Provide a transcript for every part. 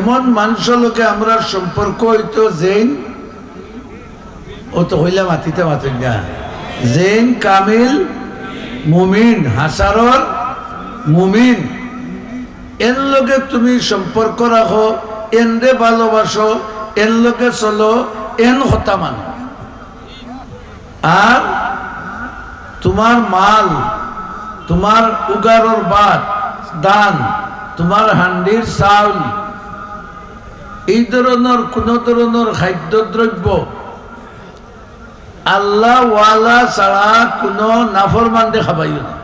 এমন মানুষের লোকে আমরা সম্পর্ক হইতো জৈন ও তো হইলে মাতিতে মাতেন না জৈন কামিল মুমিন হাসারর মুমিন এর লোকে তুমি সম্পর্ক রাখো এনরে ভালোবাসো এর লোকে চলো এন হতা মানো আর তোমার মাল তোমার উগারর বাদ দান তোমার হান্ডির চাউল এই ধরনের কোন ধরনের খাদ্যদ্রব্য আল্লাহ ওয়ালা ছাড়া কোন নাফরমানদের খাবাইও না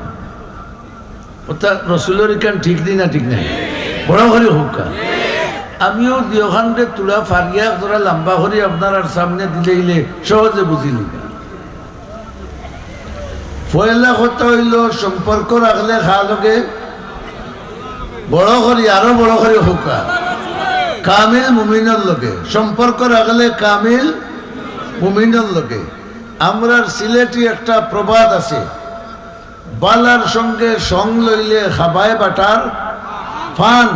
ওটা রসুলের কান ঠিক দিই না ঠিক নাই বড় করে হোক আমিও দিওখানকে তুলা ফারিয়া তোরা লম্বা করে আপনার সামনে দিলে সহজে বুঝিলি পয়লা কথা হইল সম্পর্ক রাখলে খাওয়ালোকে বড় করি আরো বড় করে হোক কামিল মুমিনের লোকে সম্পর্ক রাখলে কামিল মুমিনের লোকে আমরা সিলেটি একটা প্রবাদ আছে বালার সঙ্গে সং লইলে খাবায় বাটার ফান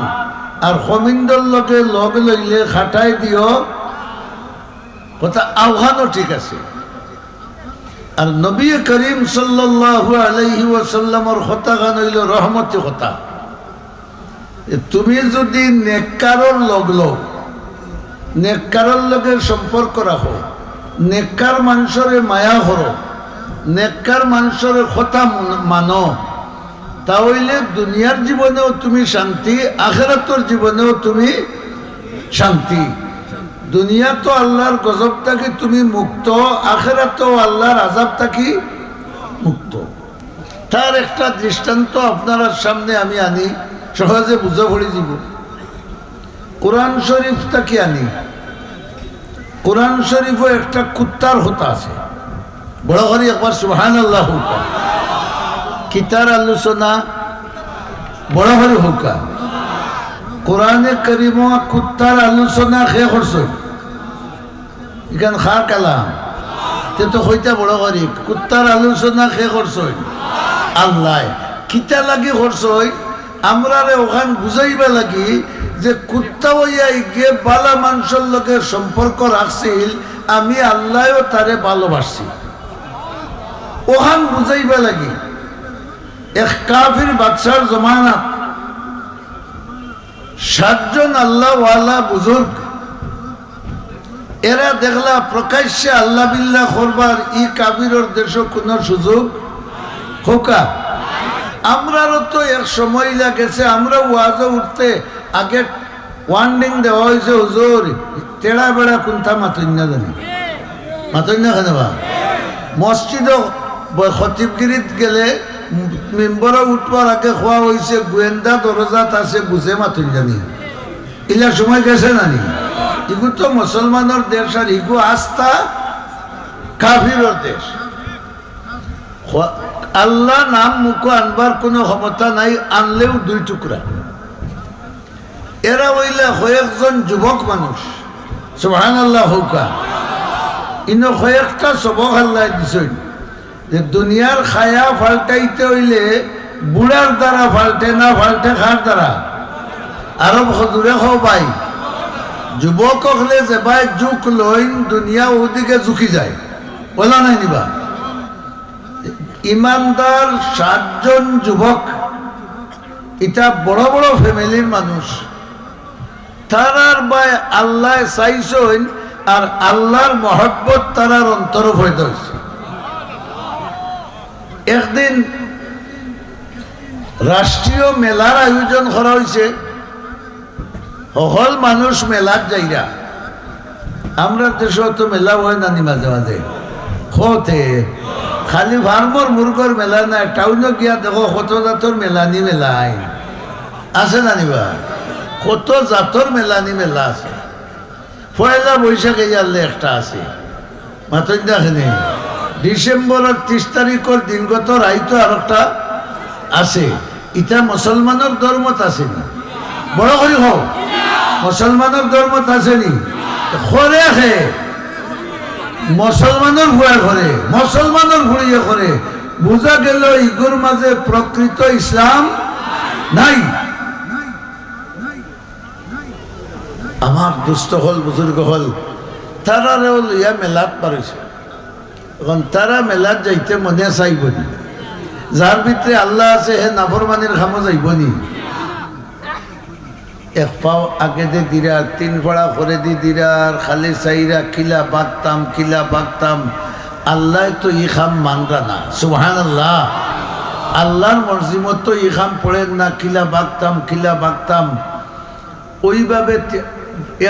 আর হমিন্দর লোকে লগ লইলে খাটাই দিও কথা আহ্বানও ঠিক আছে আর নবী করিম সাল্লাল্লাহু আলাইহি ওয়াসাল্লামের কথা গান হইল রহমতি কথা তুমি যদি নেককারর লগলো নেককারর লগের সম্পর্ক রাখো নেককার মানুষের মায়া করো নেককার মানুষের কথা মানো তাহলে দুনিয়ার জীবনেও তুমি শান্তি আখিরাতের জীবনেও তুমি শান্তি দুনিয়া তো আল্লাহর গজব থাকি তুমি মুক্ত আখিরাতেও আল্লাহর আযাব থাকি মুক্ত তার একটা দৃষ্টান্ত আপনার সামনে আমি আনি সহজে বুঝা পড়ে যাব কোরআন শরীফ থাকি আনি কোরআন শরীফও একটা কুত্তার হতা আছে বড় করে একবার সুবহানাল্লাহ হোক কিতার আলোচনা বড় করে হোক কোরআনে কারিম কুত্তার আলোচনা খে করছে এখান খার কালাম তে তো হইতা বড় করি কুত্তার আলোচনা খে করছে আল্লাহ কিতা লাগি করছে আমরা ওখান বুঝাইবা লাগি যে কুত্তা হইয়া গিয়ে বালা মানুষের লোকের সম্পর্ক রাখছিল আমি আল্লাহও তারে ভালোবাসছি ওখান বুঝাইবা লাগি এক কাফির বাদশার জমানাত 7 জন আল্লাহ ওয়ালা বুজুর্গ এরা দেখলা প্রকাশ্যে আল্লাহ বিল্লাহ করবার ই কাফিরের দেশ কোন সুযোগ হোকা আমরারও তো এক সময় লাগেছে আমরা ওয়াজে উঠতে আগে ওয়ার্নিং দেওয়া হয়েছে হুজুর তেড়া বেড়া কোনটা মাতন্য জানি মাতন্য কেন বা মসজিদ খতিবগিরিত গেলে মেম্বরে উঠবার আগে খোয়া হয়েছে গোয়েন্দা দরজাত আছে বুঝে মাতন্য জানি ইলা সময় গেছে নানি ইগু তো মুসলমানের দেশ আর ইগু আস্থা কাফিরের দেশ আল্লাহ নাম মুখ আনবার কোনো ক্ষমতা নাই আনলেও 2 টুকরা এরা হইলে কয়েকজন যুবক মানুষ সুবহানাল্লাহ হোকা ইনো কয়েকটা সবক আল্লাহ দিছেন যে দুনিয়ার খায়া ফাল্টাইতে হইলে বুড়ার দ্বারা ফাল্টে না ফাল্টে খার দ্বারা আরো দূরে খাও ভাই যুবক হলে যে ভাই ঝুঁক লইন দুনিয়া ওদিকে ঝুঁকি যায় বলা নাই নিবা ইমানদার 7 জন যুবক এটা বড় বড় ফ্যামিলির মানুষ তারার ভাই আল্লাহ চাইছেন আর আল্লাহর মহব্বত তারার অন্তর হইতে হয়েছে একদিন রাষ্ট্রীয় মেলার আয়োজন করা হয়েছে সকল মানুষ মেলার যাইরা আমরা দেশে তো মেলা হয় নানি মাঝে মাঝে হতে খালি ফার্মর মুরগর মেলা নাই টাউনে গিয়া দেখো কত জাতর মেলানি মেলাই আছে নানিবা কত জাতর মেলানি মেলা আছে পয়লা বৈশাখে জানলে একটা আছে মাতন দেখেনি ডিসেম্বরের 30 তারিখের দিনগত রাইতো আর একটা আছে ইটা মুসলমানের ধর্মত আছে না বড় করি হোক মুসলমানের ধর্মত আছে নি খরে খে মুসলমানের ভুয়া করে মুসলমানের ভুড়িয়ে করে বোঝা গেল ইগুর মাঝে প্রকৃত ইসলাম নাই আমার দুস্থ হল বুজুর্গ হল তারারেও লইয়া মেলাত পারিছে। এখন তারা মেলাত যাইতে মনে চাইব নি? যার ভিতরে আল্লাহ আছে হে নাফরমানির খামো যাইব নি? এক পাও আগে দে দিরার, তিন পাড়া করে দি দিরার, খালি চাইরা কিলা বাগতাম। আল্লাহ তো ই খাম মানরা না, সুবহানাল্লাহ। আল্লাহর মর্জি মতো ই খাম পড়েন না, কিলা বাগতাম। ওইভাবে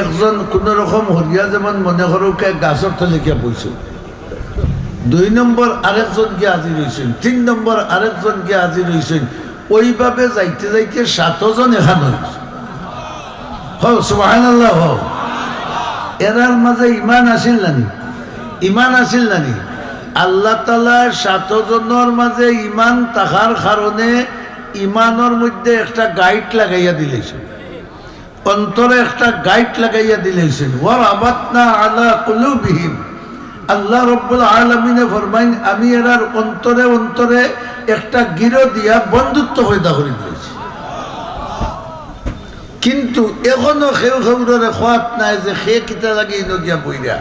একজন কোন রকম হরিয়া যেমন মনে করুকে গাছর তলে গিয়া বইছে, 2 নম্বর আরেকজন গিয়ে হাজির হয়েছেন, 3 নম্বর আরেকজন গিয়ে হাজির হয়েছেন। ওইভাবে যাইতে 7 জন এখান হয়েছে। সুবহানাল্লাহ। এরার মাঝে ইমান আসিল নানি? আল্লাহ তাআলা 7 জনের মাঝে ইমান থাকার কারণে ইমানের মধ্যে একটা গাইড লাগাইয়া দিলেছেন, অন্তরে একটা গাইড লাগাইয়া দিলেছেন। ওয়া রাবাতনা আলা কুলুবিহিম, আল্লাহ রাব্বুল আলামিনে ফরমাইন আমি এরার অন্তরে একটা গিরো দিয়া বন্ধুত্ব পয়দা করে দিয়েছি। কিন্তু এখনো খেউরে খোয়াত নাই যে সে কিতা লাগে নগিয়া বইরা,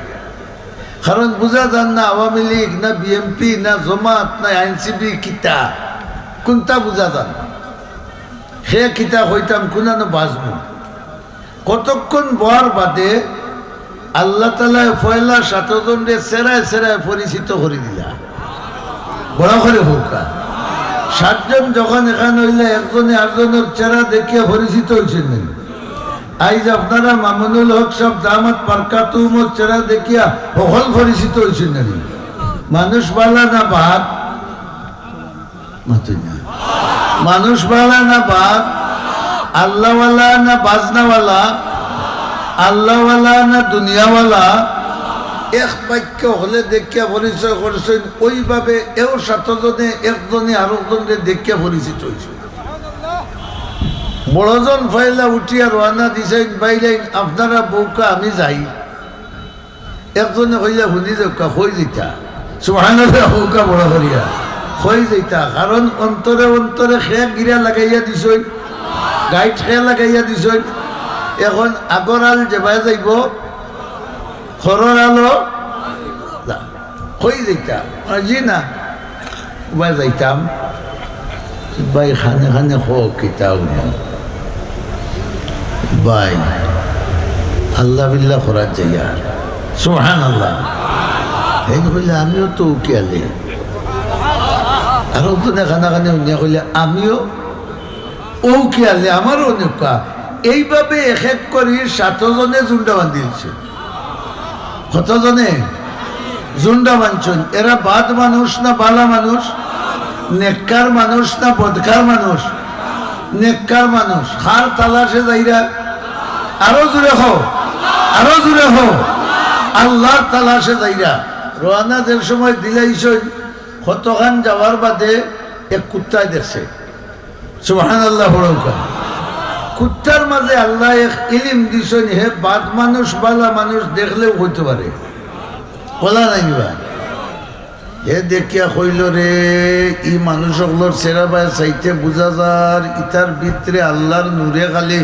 কারণ বুঝা যান না আওয়ামী লীগ না বিএমপি না জমাত না আইনসিবি কিতা কোনটা বুঝা যান। সে কিতা হইতাম কোনানো বাজবো। কতক্ষণ বর বাদে আল্লাহ তাআলা পয়লা 7 জনরে সেরায় পরিচিত করে দিলা, বড় করে হোকা। 7 জন যখন এখানে হইলে একজনে আরেকজনের চেহারা দেখিয়া পরিচিত হয়েছেন। আইজ আপনারা মামুনুল হক সাহেব দামাত বারকাতুহুর চেহারা দেখিয়া সকল পরিচিত হয়েছেন। মানুষ বালা না বাঘ? মানুষ বালা না বাঘ? আল্লাহওয়ালা না বাজনাওয়ালা? আল্লাহওয়ালা না দুনিয়াওয়ালা? এক বাক্য হলে দেখিয়া পরিচয় করেছেন। ওইভাবে এও 7 জনে একজনে আরেকজনকে দেখিয়া পরিচিত হয়েছে। বড়জন ফাইলা উঠিয়া রওনা দিছেন, বাইলেন আপনারা বউকা আমি যাই। একজনে কইলা শুনি যাওকা, হই যেতা সুবহানাল্লাহ, বউকা বড় করিয়া হই যেতা। কারণ অন্তরে খেয়া গিরা লাগাইয়া দিছেন, গাইড খেয়া লাগাইয়া দিছেন। এখন আগর আল যেবাই যাইব, খরর আলো হই যেতা। জি না উবাই যাইতাম ভাই, খানে হোক কিতাও ভাই আল্লাহ বিল্লাহ করার যাইয়া সুবহানাল্লাহ। এই কইলে আমিও তো উকিয়ালে, আরো তো খানাখানে উনিয়া কইলে আমিও ও উকিয়ালে, আমারও অনেকা। এইভাবে এক করি 7 জনে জুন্ডা বান্ধিলছে। কতজনে জুন্ডা বাঁধছেন? এরা বাদ মানুষ না বালা মানুষ? নেককার মানুষ না বদকার মানুষ? নেককার মানুষ। হার তালাশে যাইরা আরো জোরে হো আল্লাহর তালাশে যাইরা রওনা যে সময় দিলাইছেন, কতখান যাওয়ার বাদে এক কুত্তায় দেখছে। সুবহানাল্লাহ। কুত্তার মাঝে আল্লাহ এক ইলিম দিছেন, হে বাদ মানুষ বালা মানুষ দেখলেও হইতে পারে, বলা নাই বা হে দেখিয়া কইল রে ই মানুষগুলোর চেহারা চাইতে বুঝা যার ইতার ভিতরে আল্লাহর নূরে খালি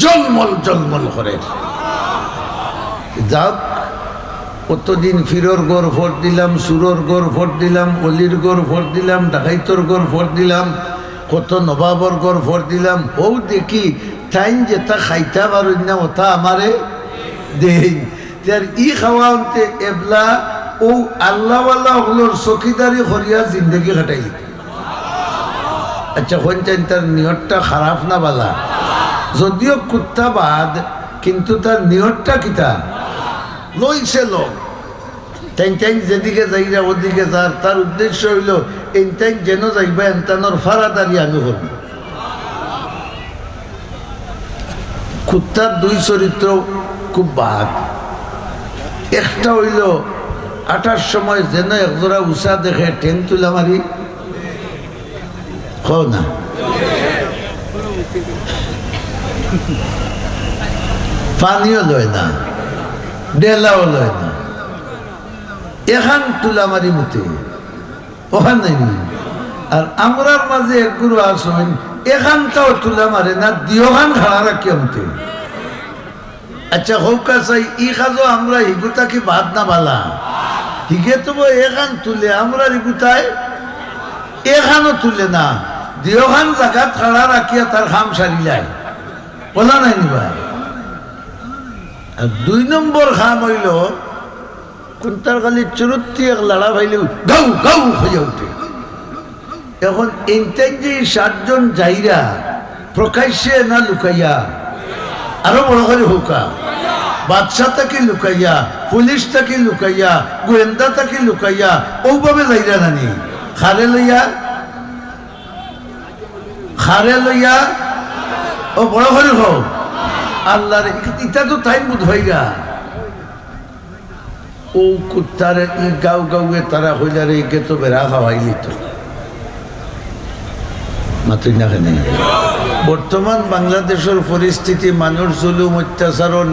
জলমল করে। যাক কতদিন ফিরর গোর ভোট দিলাম, সুরর গোর ভোট দিলাম, অলির গোর ভোট দিলাম, ডাকাইতর গোর ভোট দিলাম, কত নবাবর গোর ভোট দিলাম। ও দেখি টাইম যেটা খাইতা পারেন না ওটা আমারে দেই। ই খাওয়াতে এবলা ও আল্লাহওয়ালা ওগুলোর চকিদারি করিয়া জিন্দগি কাটাই। আচ্ছা কোনটাই তার নিয়তটা খারাপ না বালা? যদিও কুত্তা বাদ, কিন্তু তার নিয়তটা কিতা লইছে লোক। টাইম যেদিকে যাইরা ওদিকে যার, তার উদ্দেশ্য হইল এই টাইম যেন যাইবা এনতানোর ফারাদারি আমি করব। কুত্তার 2 চরিত্র খুব বাদ। একটা হইল আটার সময় যেন একজোড়া উষা দেখে ঠেং তুলা মারি কও না, পানিও লয় না, ডেলাও লয় না, এখান তুলা মারি মতে ওখান নাই। আর আমরার মাঝে এক গুরু আসেন এখানটাও তুলা মারে না, দিওখান খাড়া রাখি আমতে আচ্ছা হোক চাই ই খাজো আমরা হিগুতা কি বাদ না বালা হিগে তো এখান তুলে আমরা হিগুতায় এখানও তুলে না দিওখান জায়গা খাড়া রাখিয়া তার খাম সারিলাই বলা নাই নিবা। আর ২ নম্বর খাম হইল কোনটার খালি চুরুত্তি এক লাড়া ভাইলে গাউ গাউ হয়ে উঠে। এখন এইটাই যে ৭ জন যাইরা প্রকাশ্যে না লুকাইয়া আরো বড় করে হুকা বাদশা তাকে লুকাইয়া পুলিশ তাকে লুকাইয়া গোয়েন্দা তাকে লুকাইয়া ওভাবে যাইরা নানি খারে লইয়া ও বড় করে হোক আল্লাহর ইটা তো তাই বুধ হইরা ও কুত্তারে ই গাও গাউয়ে তারা হইলারে একে তো বেড়া খাওয়াইলি তো মাতুই না কেন। বর্তমান বাংলাদেশের পরিস্থিতি মানুষ জুলুম অত্যাচারণ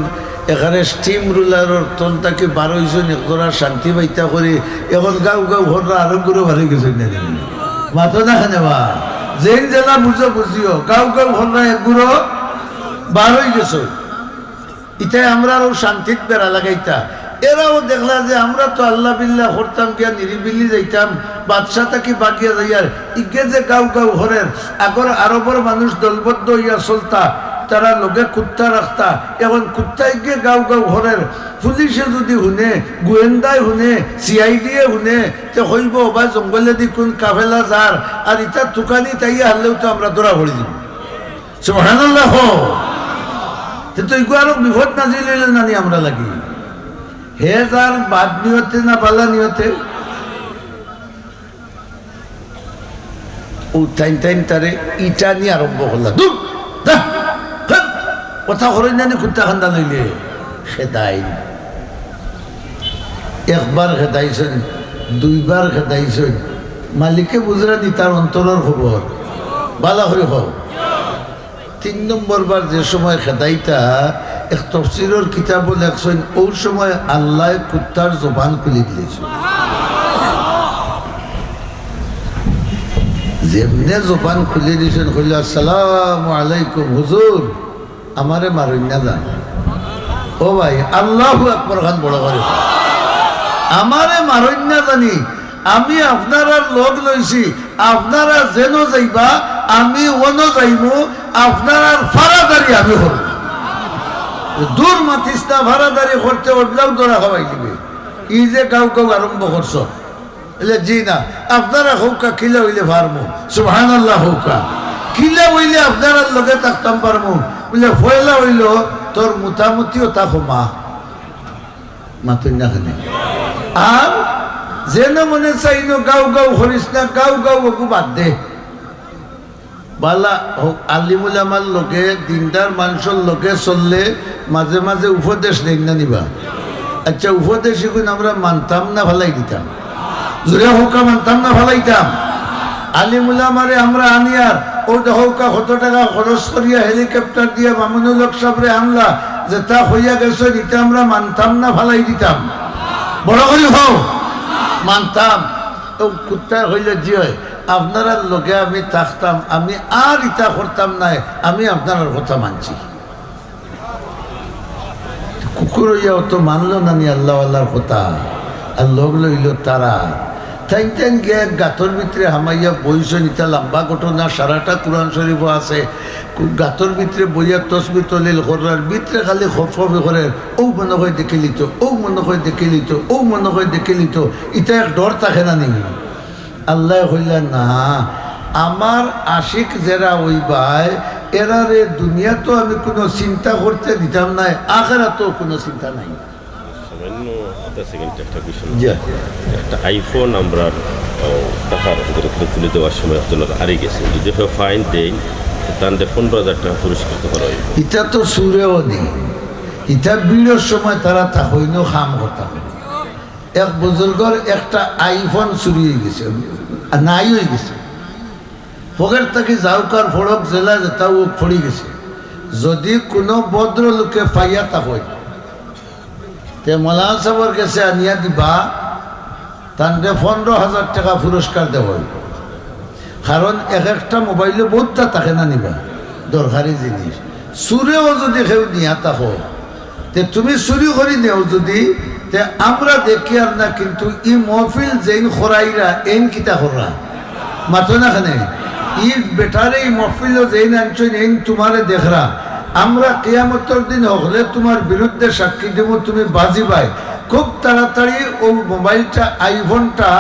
এখানে স্টিম রুলারের তলটাকে ১২ জন একজোড়া শান্তি বাইতা করে এখন গাও গাও ঘররা আরো করে ভালো কিছু না মাতো না কেন বা যেন জেলা বুঝো বুঝিও গাও গাও ঘররা একগুড়ো ১২ গেছো ইটাই আমরা আরো শান্তিত বেড়া লাগাইতা। এরাও দেখলা যে আমরা তো আল্লাহ বিল্লাহ করতাম গিয়া নিরিবিলি যাইতাম বাদশা থাকি বাগিয়া যাইয়ার ইগে যে গাও গাও ঘরের আগর আরবর মানুষ দলবদ্ধ হইয়া চলতা তারা লোকে কুত্তা রাখতা এখন কুত্তাই গিয়ে গাও গাও ঘরের পুলিশে যদি শুনে গোয়েন্দায় শুনে CID-এ শুনে তে হইব বা জঙ্গলে দি কোন কাফেলা যার আর ইটা তুকানি তাইয়া হারলেও তো আমরা দৌড়া ভরি দিব সুবহানাল্লাহ। তো এগুলো আরো বিপদ নাজিল হইলে নানি আমরা লাগি হে যার বাদ নিয়তে না বালা নিয়তে ও টাইম টাইম তারে ইটা নিয়ে আরম্ভ করলা দূর কথা করেন জানি কুত্তা খান্দা লইলে খেদাই একবার খেদাইছেন 2 বার খেদাইছেন মালিকে বুঝরা দি তার অন্তরের খবর বালা করে হোক। 3 নম্বর বার যে সময় খেদাইতা এক তফসিরের কিতাবও লেখছেন ওই সময় আল্লাহ কুত্তার জবান খুলে দিয়েছে যেমনে জবান খুলে দিয়েছেন কইল আসসালামু আলাইকুম হুজুর আমারে মারুন না জান ও ভাই আল্লাহু আকবার খান বড় করে আমারে মারুন না জানি আমি আপনারা লোক লইছি আপনারা যেন যাইবা আমি ওনো যাইবো আপনারা ফারাদারি আমি হব দূর মাতিস্তা ভাড়াদারি করতে উঠলেও তোরা খাওয়াই দিবে ই যে গাও গাও আরম্ভ করছ এলে জি না আপনারা হৌকা কিলে হইলে পারমু সুবহানাল্লাহ হৌকা কিলে হইলে আপনারা লগে থাকতাম পারমু বলে ফয়লা হইল তোর মোটামুটিও তাকো মা মাতুন না খানে আর যেন মনে চাইনো গাও গাও করিস না গাও গাও ওকে বাদ দে বালা আলিমুল আমার লোকে দিনটার মানুষের লোকে চললে মাঝে মাঝে উপদেশ নেই না নিবা। আচ্ছা উপদেশ এখন আমরা মানতাম না ভালাই দিতাম জোরে হৌকা মানতাম না ভালাইতাম আলিমুল আমারে আমরা আনিয়ার ওটা হৌকা 100 টাকা খরচ করিয়া হেলিকপ্টার দিয়ে মামুনুল হক সাহেবরে আনলা যে তা হইয়া গেছে এটা আমরা মানতাম না ভালাই দিতাম বড় করে হও মানতাম তো কুত্তা হইলে জি হয় আপনারা লোকে আমি থাকতাম আমি আর ইটা করতাম না আমি আপনার কথা মানছি কুকুর হইয়াও তো মানলো না নি আল্লাহ আল্লাহর কথা আর লোক লইল তারা টাইম টাইম গিয়ে গাতর ভিতরে হামাইয়া বইছে নিতা লম্বা ঘটনা সারাটা কোরআন শরীফ আছে গাতর ভিতরে বইয়া তসবি তলিল করার ভিতরে খালি খফে করে ও মনে হয় দেখে লিত ও মনে হয় দেখে লিত ও মনে হয় দেখে লিত এটা এক ডর থাকে না নি আল্লাহ হইলেন না আমার আশিক যারা ওই ভাই এরা রে দুনিয়া তো আমি কোনো চিন্তা করতে দিতাম না আখেরা তো কোনো চিন্তা নাই। একটা আইফোন আমরা টাকার তুলে দেওয়ার সময় একজনের হারিয়ে গেছে যদি ফাইন দেয় তাহলে 15,000 টাকা পুরস্কৃত করা হয়। এটা তো সুরেও নেই এটা বিড়ের সময় তারা তা হইন খাম কথা এক বুজুর্গর একটা আইফোন চুরি হয়ে গেছে নাই হয়ে গেছে পকেট থেকে যাওকার ফড়ক জেলা যেটাও ফড়ি গেছে যদি কোনো ভদ্রলোকে পাইয়া তা হয় তে মৌলানা সাহেবের কাছে আনিয়া দিবা তাহলে 15,000 টাকা পুরস্কার দেওয়া হইব কারণ এক একটা মোবাইলে বহুতটা থাকে না নিবা দরকারি জিনিস সুরেও যদি কেউ নিয়া থাকো তে তুমি চুরি করি নেও যদি তে আমরা দেখি আর না, কিন্তু ই মহফিল যেইন খরাইরা এইন কিতা খরা মাতো না খানে ই বেটারে এই মহফিল যেইন আনছেন এইন তোমারে দেখরা। আমরা কিয়ামতের দিন হলে তোমার বিরুদ্ধে সাক্ষী দেব, তুমি বাজিবাই। খুব তাড়াতাড়ি ও মোবাইলটা আইফোনটা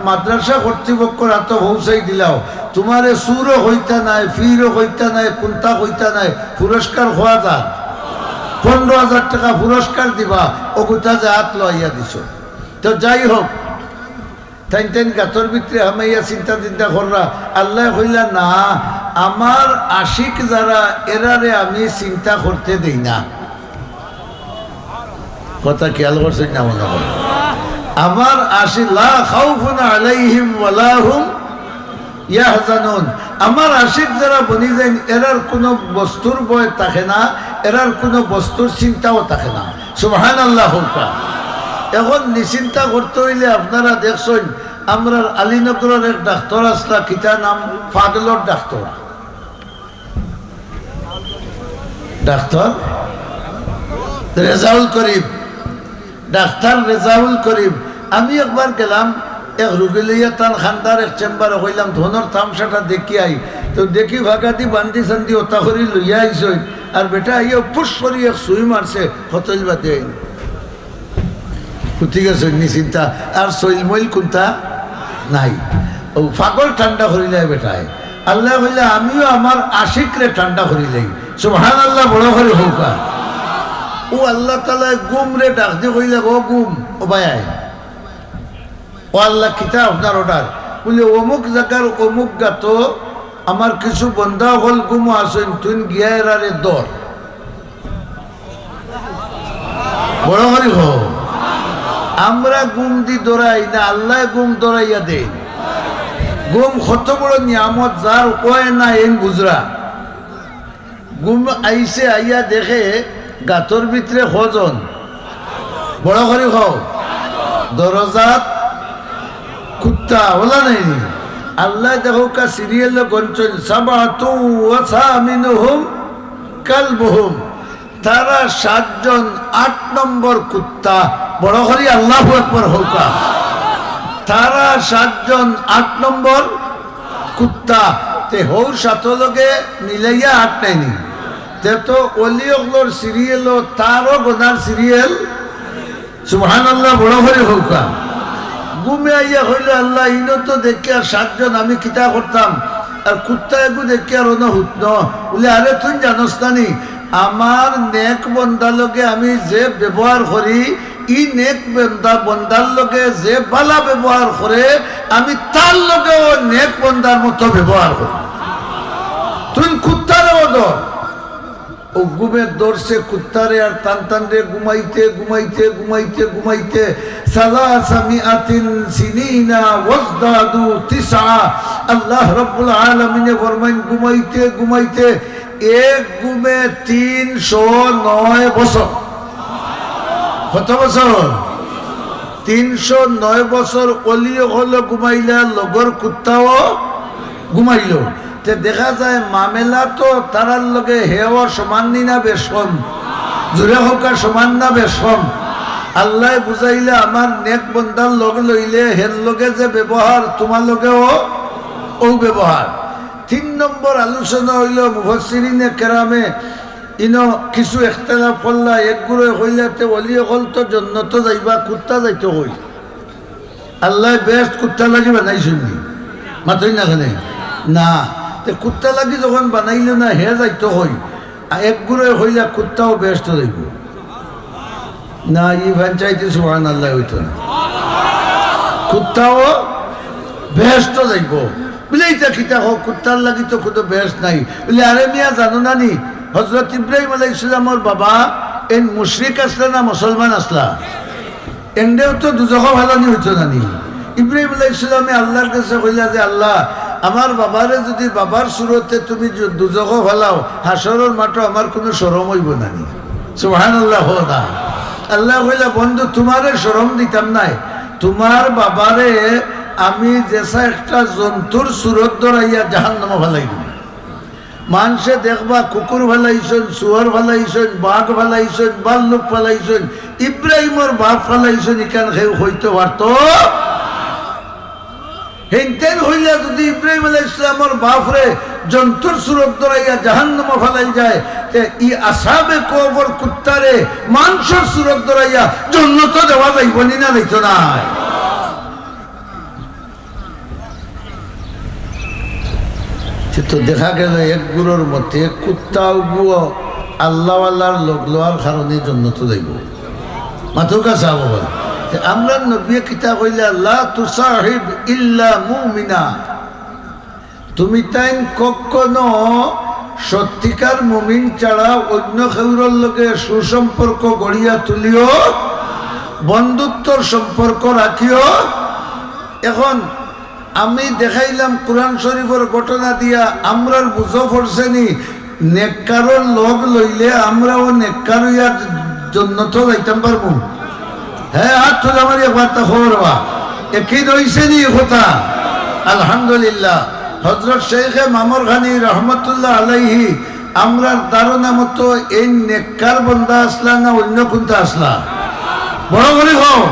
মাদ্রাসা কর্তৃপক্ষর হাতে পৌঁছাই দিলাও। তোমারে সুরও হইতা নাই, ফিরও হইতা নাই, কোনটা হইতা নাই, পুরস্কার হওয়া যাক 15,000 টাকা পুরস্কার দিবা, ও কোথা যে হাত লইয়া দিছ। তো যাই হোক, তাইন গাতর ভিতরে হামাইয়া চিন্তা কররা। আল্লাহ কইলা না, আমার আশিক যারা এরারে আমি চিন্তা করতে দেই না। কথা খেয়াল করছেন না মনে হয়? আমার আশিক লা খাউফুন আলাইহিম ওয়ালা হুম ইয়াহজানুন। আমার আশিক যারা বনি যায় এরার কোনো বস্তুর ভয় থাকে না, এরার কোনো বস্তুর চিন্তাও থাকে না। সুবহানাল্লাহ। এখন নিশ্চিন্তা করতে হইলে আপনারা দেখছেন আমরা আলীনগরের এক ডাক্তার আসলা, কিতা নাম, ফাগলর doctor, doctor Rezaul Karim, doctor Rezaul Karim. আমি একবার গেলাম এক রুগী লইয়া তার খান্দার এক চেম্বারে হইলাম, ধনের তামসাটা দেখি আই। তো দেখি ভাগাতি বান্দি সান্দি ওতা করি লইয়া আইস। আর বেটা আইয়া ফুস করি এক সুই মারছে, হতল বাদে ঠিক আছে নিশ্চিন্তা। আর শৈল মইল কোনটা নাই, ও ফাগল ঠান্ডা করিলাই বেটায়। আল্লাহ বললে আমিও আমার আশিকরে ঠান্ডা করিলাই। সুবহানাল্লাহ, বড় করে হোকা। ও আল্লাহ তালা গুম রে ডাক দিয়ে কইলে, ও গুম, ও ভাই ও আল্লাহ কিতা আপনার অর্ডার। বলে অমুক জায়গার অমুক গাত আমার কিছু বন্ধা হল গুমো আসেন, তুই গিয়া এরারে দর বড় করি হো। আমরা গুম দি দৌড়াই না, আল্লাহ গুম দৌড়াইয়া দে। গুম কত বড় নিয়ামত, যার কয় না এন বুঝরা। গুম আইসে আইয়া দেখে গাতর ভিতরে কজন, বড় করে হও, দরজাত কুত্তা ওলা নাই। আল্লাহ দেখো কা সিরিয়াল গঞ্চল সাবাতু ওয়া সামিনুহুম কালবুহুম। তারা 7 জন, 8 নম্বর কুত্তা। বড় করি আল্লাহু আকবার হোকা। তারা 7 জন, 8 নম্বর কুত্তা। তে হৌ 7 লগে মিলাইয়া 8 নাইনি। তে তো অলিয়গুলোর সিরিয়াল তারও গোনার সিরিয়াল। সুবহানাল্লাহ, বড় করে হোকা। ঘুমে আইয়া হইল আল্লাহ ইনো তো দেখি আর 7 জন, আমি কিতা করতাম। আর কুত্তা এগু দেখি আর ওনা হুতন বলে, আরে তুই জানোস নানি আমার নেক বন্দার লগে আমি যে ব্যবহার করি, ই নেক বন্দার লগে যে বালা ব্যবহার করে, আমি তার লগেও নেক বন্দার মতো ব্যবহার করি। তুই কুত্তারেও দর। ও ঘুমের দর্শে কুত্তারে আর টান টান রে ঘুমাইতে ঘুমাইতে ঘুমাইতে ঘুমাইতে সালাসামিআতিন সিনিনা ওয়াজদাদু তিসআ। আল্লাহ রাব্বুল আলামিনে ফরমান ঘুমাইতে ঘুমাইতে এক ঘুমে 309 বছর। কত বছর? 309 বছর অলিও হলো ঘুমাইলা, লগর কুত্তাও ঘুমাইল। তে দেখা যায় মামেলা তো তারার লগে হেওয়া সমান নি না বেশ কম? জোরে হোকা সমান না বেশ কম? আল্লাহ বুঝাইলে আমার নেক বন্দার লগ লইলে হের লগে যে ব্যবহার, তোমার লগেও ও ব্যবহার। 3 নম্বর আলোচনা হইল মুফাসসিরিনে কেরামে ইনো কিছু ইখতিলাফ করলা। একগুলো হইলাতে অলিয়ে হল তো জন্নত যাইবা, কুত্তা যাইতে হই। আল্লাহ বেস্ট কুত্তা লাগি বানাইছেন নি? মাতই না কেন না, কুত্তা লাগি যখন বানাইল না হে যাইতে হই। একগুলো হইলা কুত্তাও বেস্ট যাইব না, ই পঞ্চায়েতে সুবহানাল্লাহ হইতো না, কুত্তাও বেস্ট যাইব। বলে এটা কিতা হোক, কুত্তার লাগি তো কোনো বেস্ট নাই। বলে আরে মিয়া জানো না নি হযরত ইব্রাহিম আলাইহিস সালামের বাবা এন মুশরিক আসলা না মুসলমান আসলা? এন্ডেও তো দুজখ ভালানি হইতো না নি? ইব্রাহিম আলাইহিস সালামে আল্লাহর কাছে কইলা যে আল্লাহ আমার বাবারে যদি বাবার সুরতে তুমি দুজখ ভালাও, হাসরের মাঠে আমার কোনো শরম হইব না নি? সুবহানাল্লাহ। না, আল্লাহ কইলা বন্ধু তোমারে শরম দিতাম নাই, তোমার বাবারে আমি যেসা একটা জন্তুর সুরত ধরাইয়া জাহান্নামে ফেলাই দিব। মানুষে দেখবা কুকুর ফেলাইছেন, শুয়ার ফেলাইছেন, বাঘ ফেলাইছেন, বাল্লুক ফেলাইছেন, ইব্রাহিমর বাপ ফেলাইছেন, এখান কেউ হইতে পারত? হেনতেন হইলা যদি ইব্রাহিম আলাইহিস সালামের বাপরে জন্তুর সুরত ধরাইয়া জাহান্নামে ফেলাই যায়, তে ই আসহাবে কবর কুত্তারে মানুষের সুরত ধরাইয়া জান্নাত দেওয়া যাইব না? যাইত না। তো দেখা গেল এক গুরুর মতে কুত্তাও গুয়ো আল্লাহ আল্লাহর লোক লোয়ার কারণে জান্নাত যাইব। মাথুর কাছে বল আমরা নবী কিতাব কইলে আল্লাহ তুসাহিব ইল্লা মুমিনা, তুমি তাই কখনো সত্যিকার মুমিন ছাড়া অন্য কেউর লগে সুসম্পর্ক গড়িয়া তুলিও, বন্ধুত্বর সম্পর্ক রাখিও। এখন আমি দেখাইলাম কোরআন শরীফের ঘটনা দিয়া, আমরার বুঝো পড়ছেনি নেককারর লোক লইলে আমরাও নেককার হইয়ার জন্য তো যাইতাম পারবো। হ্যাঁ, হাত তুলে আমার একবার তা খবরবা একই রয়েছে নি কথা। আলহামদুলিল্লাহ, হযরত শেখ মামর খানি রহমতুল্লাহ আলাইহি আমরার ধারণা মতো এই নেককার বন্দা আসলা না অন্য কোনটা আসলা? বড় করে হোক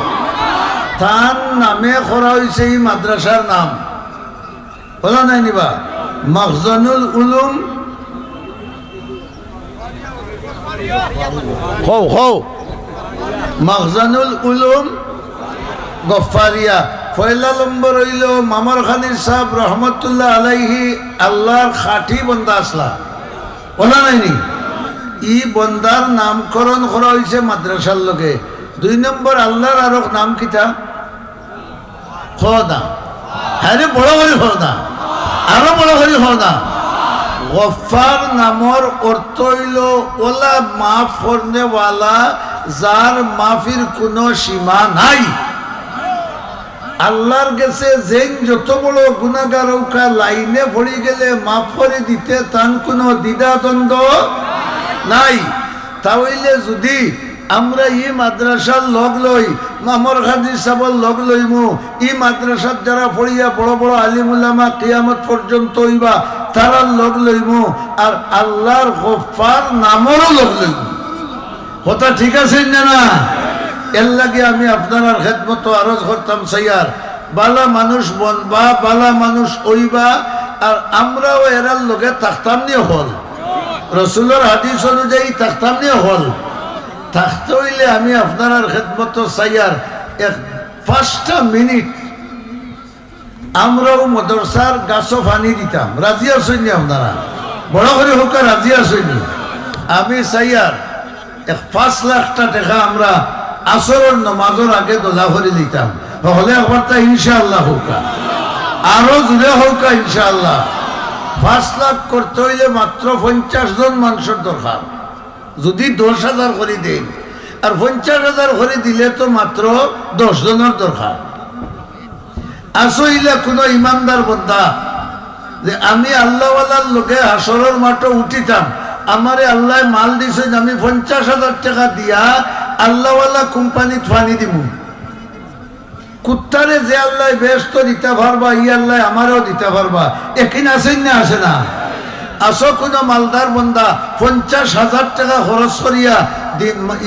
তার নামে করা হয়েছে এই মাদ্রাসার নাম বলা নাই নিবা, মাখজানুল উলুম মাখজানুল উলুম গফারিয়া। পয়লা নম্বর হইল মামর খানির সাহেব রহমতুল্লাহ আলাইহি আল্লাহর খাঁটি বন্দা আসলা বলা নাইনি। ই বন্দার নামকরণ করা হয়েছে মাদ্রাসার লোকে। 2 নম্বর আল্লাহর আরো নাম কিতা খোদা। হ্যাঁ, বড় করে খোদা, আরো বড় করে খোদা। গফার নামর অর্থ হইল ওলা মাফ করনেওয়ালা, যার মাফির কোনো সীমা নাই। আল্লাহর কাছে যেন যত বড় গুনাহগার হোক লাইনে পড়ে গেলে মাফ করে দিতে তার কোনো দ্বিধাদ্বন্দ্ব নাই। তাহলে যদি আমরা ই মাদ্রাসার লগ লই, মামর খানি সাবল লগ লইমু, ই মাদ্রাসার যারা পড়িয়া বড় বড় আলিম উলামা কিয়ামত পর্যন্ত হইবা তারার লগ লইমু, আর আল্লাহর গফফার নামরও লগ লইমু। কথা ঠিক আছে না? এর লাগে আমি আপনার খেদমত আরজ করতাম সাইয়ার, বালা মানুষ বনবা, বালা মানুষ ওইবা, আর আমরাও এরার লগে থাকতাম নিয়ে হল, রসুলের হাদিস অনুযায়ী থাকতাম নিয়ে হল। থাকতে হইলে আমি আপনার খেদমত সাইয়ার 5টা মিনিট আমরাও মদরসার গাছও পানি দিতাম। রাজি আসেননি আপনারা? বড় করে হোক রাজি আসেননি? আমি সাইয়ার 5 লাখ টাকা আমরা আসরের নমাজের আগে দোলা করে দিতাম। হলে একবার তা ইনশাআল্লাহ হোকা, আরো জুড়ে হোকা ইনশাআল্লাহ। 5 লাখ করতে হইলে মাত্র 50 জন মানুষের দরকার। যদি 10,000 করে দেন, আর 50,000 করে দিলে তো মাত্র 10 জনের দরকার। আসইলে কোনো ইমানদার বন্ধা যে আমি আল্লাহওয়ালার লোকে হাসরের মাঠে উঠিতাম, আমারে আল্লাহ মাল দিছেন, আমি 50,000 টাকা দিয়া আল্লাহওয়ালা কোম্পানিত ফানি দিব। কুত্তারে যে আল্লাহ ব্যস্ত দিতে পারবা, ই আল্লাহ আমারও দিতে পারবা। এখানে আসেন না? আসে না? আসো কোনো মালদার বন্ধা 50,000 টাকা খরচ করিয়া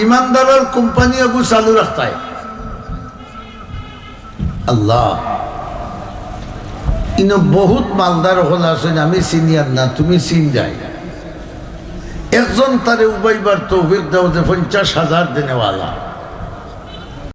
ইমানদারের কোম্পানি আগু চালু রাখতায়। আল্লাহ, ইনো বহুত মালদার হল আছেন, আমি সিনিয়র না, তুমি চিন যাই। একজন তারে উবাইবার তৌফিক দাও যে 50,000 দেনেওয়ালা।